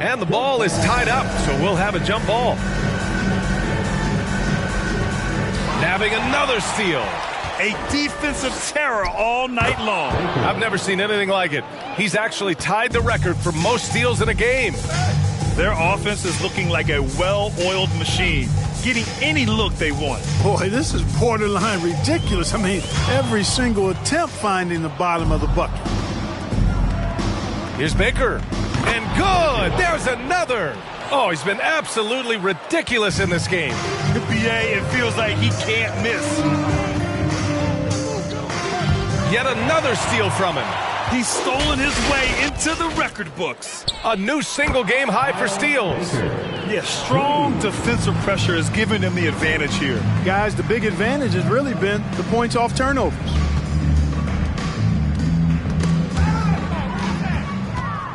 A: And the ball is tied up, so we'll have a jump ball. Nabbing another steal.
C: A defensive terror all night long.
A: I've never seen anything like it. He's actually tied the record for most steals in a game.
C: Their offense is looking like a well-oiled machine, getting any look they want.
D: Boy, this is borderline ridiculous. I mean, every single attempt finding the bottom of the bucket.
A: Here's Baker. And good! There's another! Oh, he's been absolutely ridiculous in this game.
C: The BA, it feels like he can't miss.
A: Yet another steal from him.
C: He's stolen his way into the record books.
A: A new single-game high for steals.
C: Yes, strong defensive pressure has given him the advantage here.
D: Guys, the big advantage has really been the points off turnovers.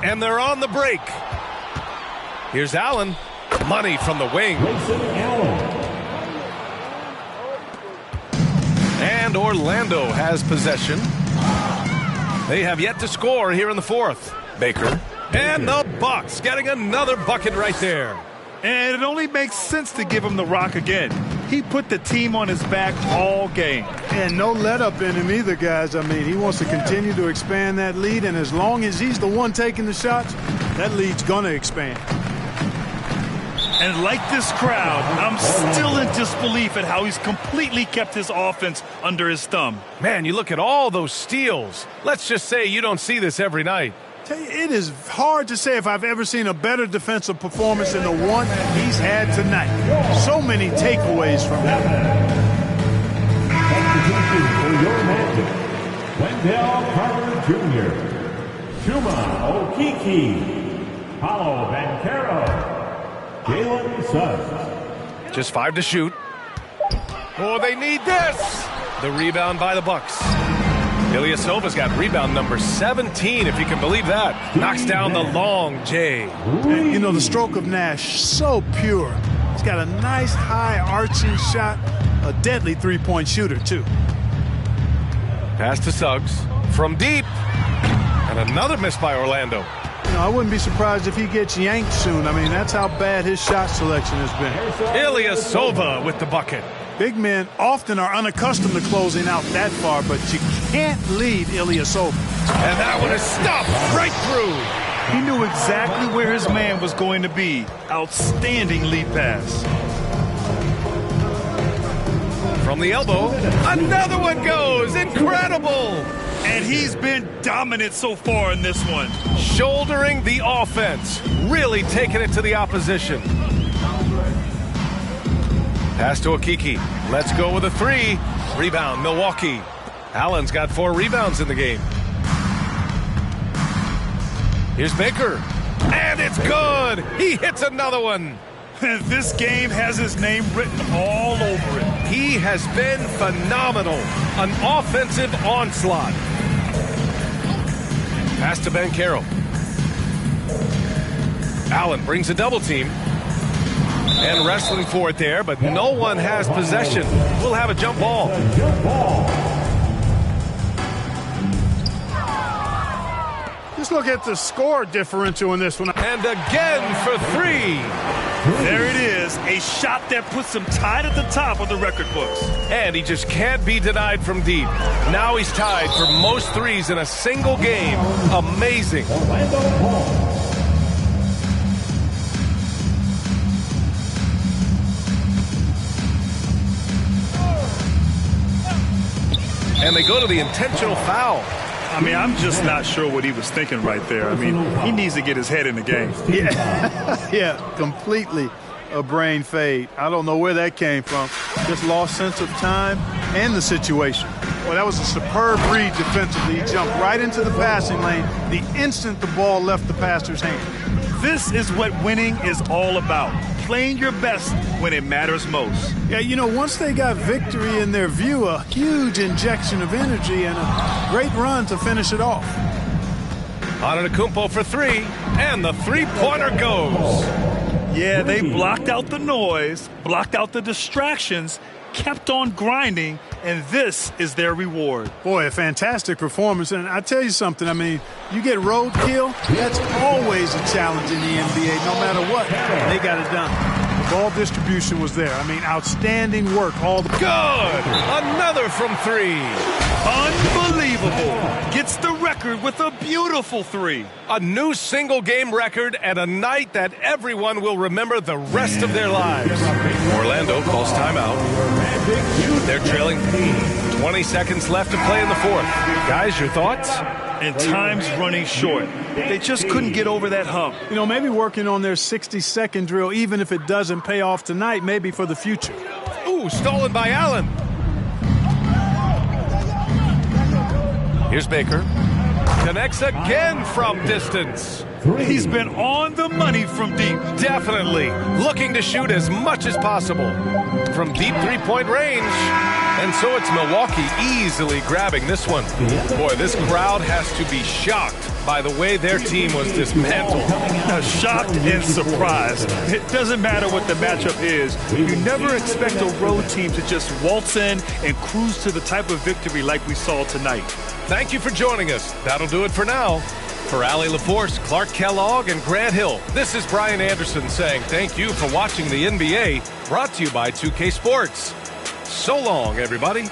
A: And they're on the break. Here's Allen. Money from the wing. And Orlando has possession. They have yet to score here in the fourth. Baker. And the Bucks getting another bucket right there.
C: And it only makes sense to give him the rock again. He put the team on his back all game.
D: And no let-up in him either, guys. I mean, he wants to continue to expand that lead, and as long as he's the one taking the shots, that lead's going to expand.
C: And like this crowd, I'm still in disbelief at how he's completely kept his offense under his thumb.
A: Man, you look at all those steals. Let's just say you don't see this every night.
D: Tell you, it is hard to say if I've ever seen a better defensive performance than the one he's had tonight. So many takeaways from him.
E: For your Magic, Wendell Carter Jr., Chuma Okeke, Paolo Banchero, Jalen Suggs.
A: Just 5 to shoot. Oh, they need this. The rebound by the Bucks. Ilyasova's got rebound number 17, if you can believe that. Knocks down the long J.
D: And, you know, the stroke of Nash, so pure. He's got a nice high arching shot, a deadly three-point shooter, too.
A: Pass to Suggs from deep. And another miss by Orlando.
D: You know, I wouldn't be surprised if he gets yanked soon. I mean, that's how bad his shot selection has been.
A: Ilyasova with the bucket.
D: Big men often are unaccustomed to closing out that far, but you can't leave Ilyasova.
A: And that one is stopped right through.
C: He knew exactly where his man was going to be. Outstanding lead pass.
A: From the elbow, another one goes. Incredible.
C: And he's been dominant so far in this one.
A: Shouldering the offense. Really taking it to the opposition. Pass to Okeke. Let's go with a 3. Rebound, Milwaukee. Allen's got 4 rebounds in the game. Here's Baker. And it's good. He hits another one.
C: This game has his name written all over it.
A: He has been phenomenal. An offensive onslaught. Pass to Banchero. Allen brings a double team. And wrestling for it there, but no one has possession. We'll have a jump ball.
D: Let's look at the score differential in this one.
A: And again for three.
C: There it is, a shot that puts him tied at the top of the record books.
A: And he just can't be denied from deep. Now he's tied for most threes in a single game. Amazing. And they go to the intentional foul.
C: I mean, I'm just not sure what he was thinking right there. I mean, he needs to get his head in the game.
D: Yeah, completely a brain fade. I don't know where that came from. Just lost sense of time and the situation. Well, that was a superb read defensively. He jumped right into the passing lane the instant the ball left the passer's hand.
C: This is what winning is all about. Playing your best when it matters most.
D: Yeah, you know, once they got victory in their view, a huge injection of energy and a great run to finish it off.
A: Antetokounmpo for three, and the three-pointer goes.
C: Yeah, they blocked out the noise, blocked out the distractions, kept on grinding, and this is their reward.
D: Boy, a fantastic performance. And I tell you something, I mean, you get roadkill, that's always a challenge in the NBA. No matter what, they got it done. The ball distribution was there. I mean, outstanding work. All the
A: good. Another from three.
C: Unbelievable. Gets the record with a beautiful three.
A: A new single-game record and a night that everyone will remember the rest of their lives. Orlando calls timeout. They're trailing. 20 seconds left to play in the fourth. Guys, your thoughts?
C: And time's running short. They just couldn't get over that hump.
D: You know, maybe working on their 60-second drill, even if it doesn't pay off tonight, maybe for the future.
A: Ooh, stolen by Allen. Here's Baker. Connects again from distance.
C: He's been on the money from deep.
A: Definitely. Looking to shoot as much as possible. From deep three-point range. And so it's Milwaukee easily grabbing this one. Boy, this crowd has to be shocked by the way their team was dismantled.
C: Shocked and surprised. It doesn't matter what the matchup is. You never expect a road team to just waltz in and cruise to the type of victory like we saw tonight.
A: Thank you for joining us. That'll do it for now. For Allie LaForce, Clark Kellogg, and Grant Hill, this is Brian Anderson saying thank you for watching the NBA, brought to you by 2K Sports. So long, everybody.